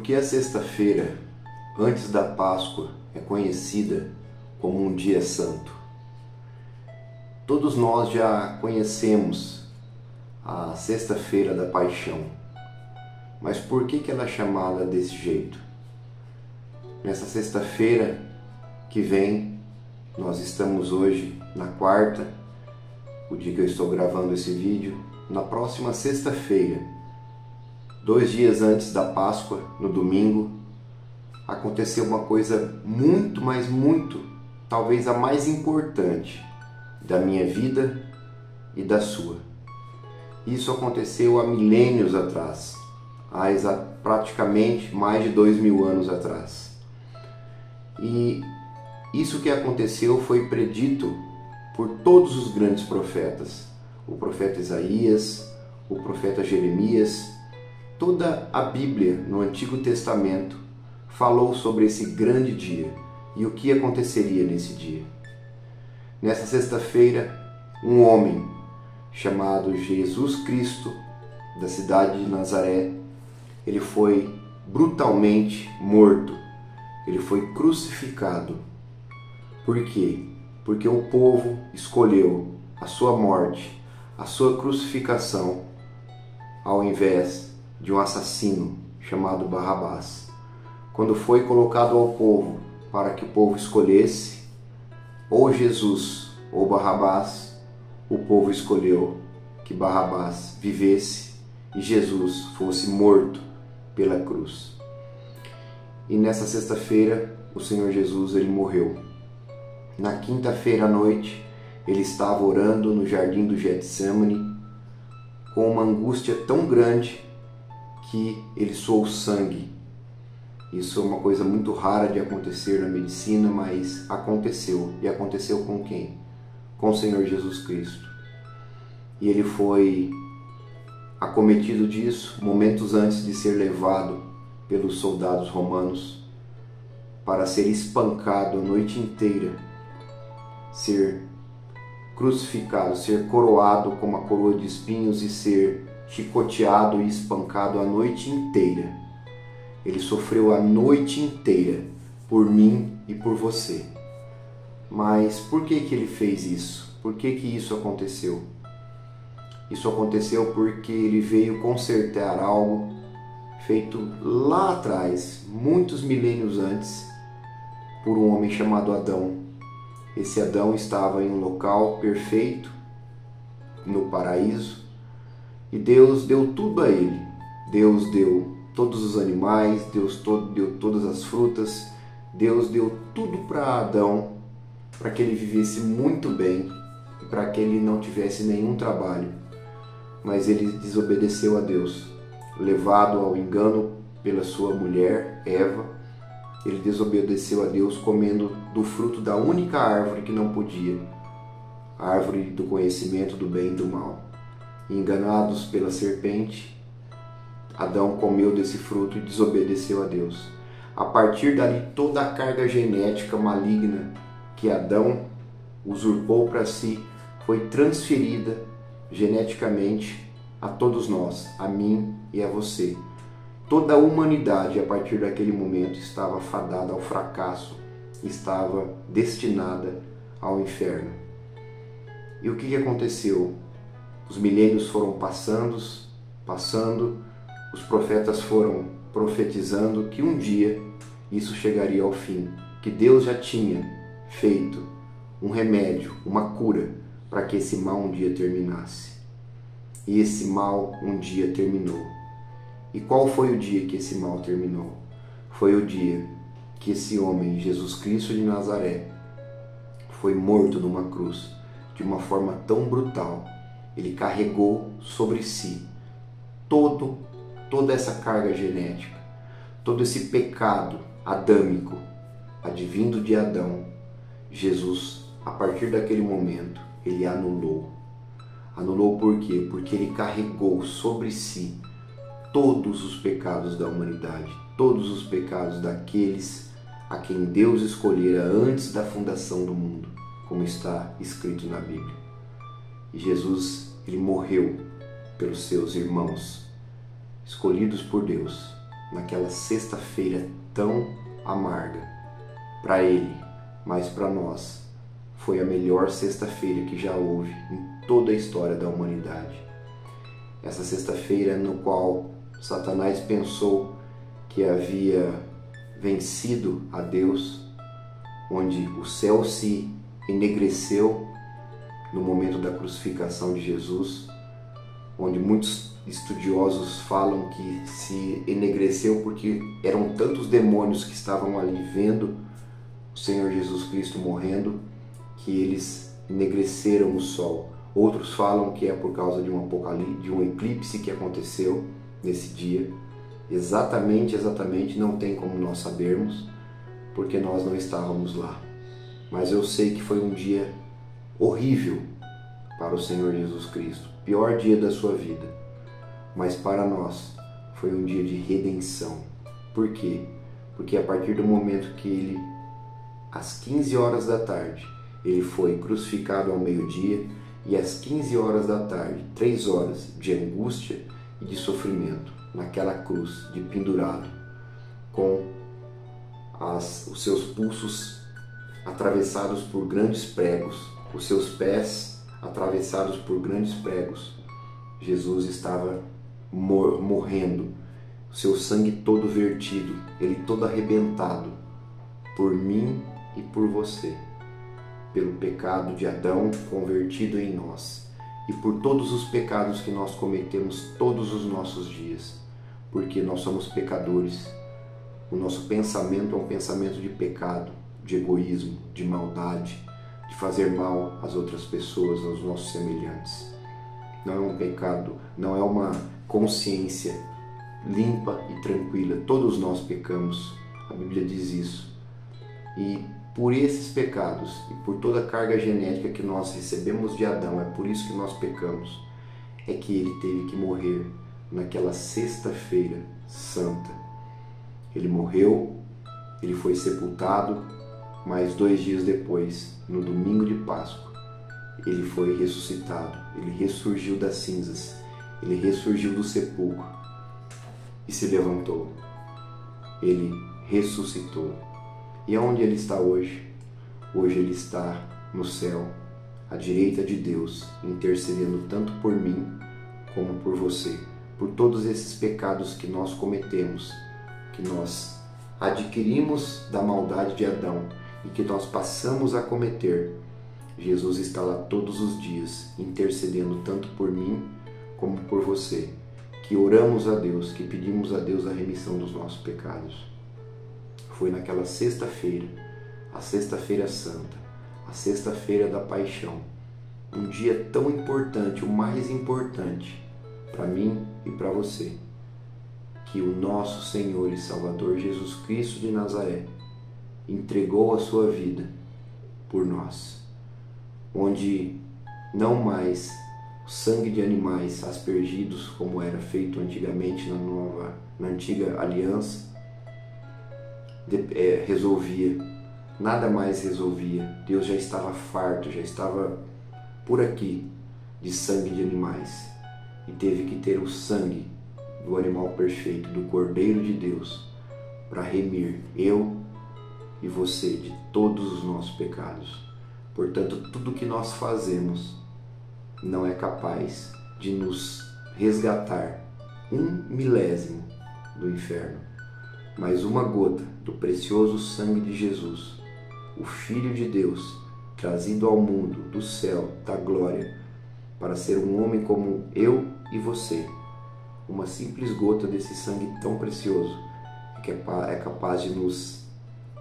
que a sexta-feira, antes da Páscoa, é conhecida como um dia santo? Todos nós já conhecemos a Sexta-feira da Paixão, mas por que ela é chamada desse jeito? Nessa sexta-feira que vem, nós estamos hoje na quarta, o dia que eu estou gravando esse vídeo. Na próxima sexta-feira, 2 dias antes da Páscoa, no domingo, aconteceu uma coisa muito, mas muito, talvez a mais importante da minha vida e da sua. Isso aconteceu há milênios atrás, há praticamente mais de 2000 anos atrás. E isso que aconteceu foi predito por todos os grandes profetas, o profeta Isaías, o profeta Jeremias. Toda a Bíblia no Antigo Testamento falou sobre esse grande dia e o que aconteceria nesse dia. Nessa sexta-feira, um homem chamado Jesus Cristo, da cidade de Nazaré, ele foi brutalmente morto, ele foi crucificado. Por quê? Porque o povo escolheu a sua morte, a sua crucificação, ao invés de um assassino chamado Barrabás. Quando foi colocado ao povo para que o povo escolhesse ou Jesus ou Barrabás, o povo escolheu que Barrabás vivesse e Jesus fosse morto pela cruz. E nessa sexta-feira, o Senhor Jesus ele morreu. Na quinta-feira à noite, ele estava orando no jardim do Getsemane com uma angústia tão grande que ele suou sangue. Isso é uma coisa muito rara de acontecer na medicina, mas aconteceu. E aconteceu com quem? Com o Senhor Jesus Cristo. E ele foi acometido disso momentos antes de ser levado pelos soldados romanos para ser espancado a noite inteira, ser crucificado, ser coroado com uma coroa de espinhos e ser chicoteado e espancado a noite inteira. Ele sofreu a noite inteira por mim e por você. Mas por que ele fez isso? Por que isso aconteceu? Isso aconteceu porque ele veio consertar algo feito lá atrás, muitos milênios antes, por um homem chamado Adão. Esse Adão estava em um local perfeito, no paraíso, e Deus deu tudo a ele. Deus deu todos os animais, Deus deu todas as frutas, Deus deu tudo para Adão, para que ele vivesse muito bem, e para que ele não tivesse nenhum trabalho. Mas ele desobedeceu a Deus, levado ao engano pela sua mulher, Eva. Ele desobedeceu a Deus comendo do fruto da única árvore que não podia, a árvore do conhecimento do bem e do mal. Enganados pela serpente, Adão comeu desse fruto e desobedeceu a Deus. A partir dali, toda a carga genética maligna que Adão usurpou para si foi transferida geneticamente a todos nós, a mim e a você. Toda a humanidade, a partir daquele momento, estava fadada ao fracasso, estava destinada ao inferno. E o que aconteceu? Os milênios foram passando, os profetas foram profetizando que um dia isso chegaria ao fim, que Deus já tinha feito um remédio, uma cura, para que esse mal um dia terminasse. E esse mal um dia terminou. E qual foi o dia que esse mal terminou? Foi o dia que esse homem, Jesus Cristo de Nazaré, foi morto numa cruz de uma forma tão brutal. Ele carregou sobre si toda essa carga genética, todo esse pecado adâmico, advindo de Adão. Jesus, a partir daquele momento, ele anulou. Anulou por quê? Porque ele carregou sobre si todos os pecados da humanidade, todos os pecados daqueles a quem Deus escolhera antes da fundação do mundo, como está escrito na Bíblia. E Jesus, ele morreu pelos seus irmãos, escolhidos por Deus, naquela sexta-feira tão amarga. Para ele, mas para nós, foi a melhor sexta-feira que já houve em toda a história da humanidade. Essa sexta-feira no qual Satanás pensou que havia vencido a Deus, onde o céu se enegreceu no momento da crucificação de Jesus, onde muitos estudiosos falam que se enegreceu porque eram tantos demônios que estavam ali vendo o Senhor Jesus Cristo morrendo, que eles enegreceram o sol. Outros falam que é por causa de um apocalipse, de um eclipse que aconteceu nesse dia. Exatamente, não tem como nós sabermos, porque nós não estávamos lá. Mas eu sei que foi um dia horrível para o Senhor Jesus Cristo, pior dia da sua vida. Mas para nós foi um dia de redenção. Por quê? Porque a partir do momento que ele, às 15 horas da tarde, ele foi crucificado ao meio-dia, e às 15 horas da tarde, 3 horas de angústia e de sofrimento, naquela cruz de pendurado, com os seus pulsos atravessados por grandes pregos, os seus pés atravessados por grandes pregos. Jesus estava morrendo, o seu sangue todo vertido, ele todo arrebentado, por mim e por você, pelo pecado de Adão convertido em nós, e por todos os pecados que nós cometemos todos os nossos dias, porque nós somos pecadores. O nosso pensamento é um pensamento de pecado, de egoísmo, de maldade, de fazer mal às outras pessoas, aos nossos semelhantes. Não é um pecado, não é uma consciência limpa e tranquila. Todos nós pecamos, a Bíblia diz isso. E por esses pecados e por toda a carga genética que nós recebemos de Adão, é por isso que nós pecamos, é que ele teve que morrer naquela sexta-feira santa. Ele morreu, ele foi sepultado, mas 2 dias depois, no domingo de Páscoa, ele foi ressuscitado, ele ressurgiu das cinzas, ele ressurgiu do sepulcro e se levantou. Ele ressuscitou. E aonde ele está hoje? Hoje ele está no céu, à direita de Deus, intercedendo tanto por mim como por você, por todos esses pecados que nós cometemos, que nós adquirimos da maldade de Adão e que nós passamos a cometer. Jesus está lá todos os dias, intercedendo tanto por mim como por você, que oramos a Deus, que pedimos a Deus a remissão dos nossos pecados. Foi naquela sexta-feira, a sexta-feira santa, a sexta-feira da paixão, um dia tão importante, o mais importante para mim e para você, que o nosso Senhor e Salvador Jesus Cristo de Nazaré entregou a sua vida por nós, onde não mais o sangue de animais aspergidos, como era feito antigamente na antiga aliança, resolvia, nada mais resolvia. Deus já estava farto, já estava por aqui de sangue de animais, e teve que ter o sangue do animal perfeito, do Cordeiro de Deus, para remir eu e você de todos os nossos pecados. Portanto, tudo que nós fazemos não é capaz de nos resgatar 1/1000 do inferno, mas uma gota do precioso sangue de Jesus, o Filho de Deus, trazido ao mundo do céu, da glória, para ser um homem como eu e você. Uma simples gota desse sangue tão precioso é capaz de nos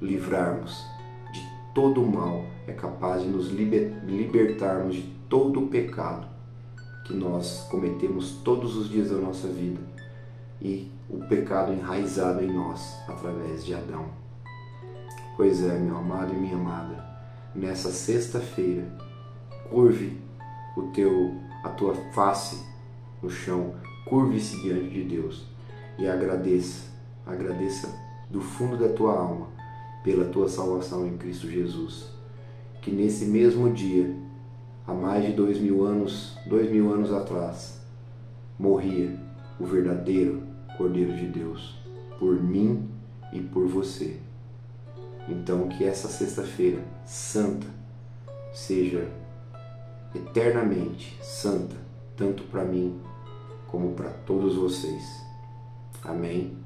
livrarmos de todo o mal, é capaz de nos libertarmos de todo o pecado que nós cometemos todos os dias da nossa vida, e o pecado enraizado em nós através de Adão. Pois é, meu amado e minha amada, nessa sexta-feira, curve a tua face no chão, curve-se diante de Deus e agradeça do fundo da tua alma pela tua salvação em Cristo Jesus. Que nesse mesmo dia, há mais de 2000 anos atrás, morria o verdadeiro Cordeiro de Deus, por mim e por você. Então que essa sexta-feira santa seja eternamente santa, tanto para mim como para todos vocês. Amém.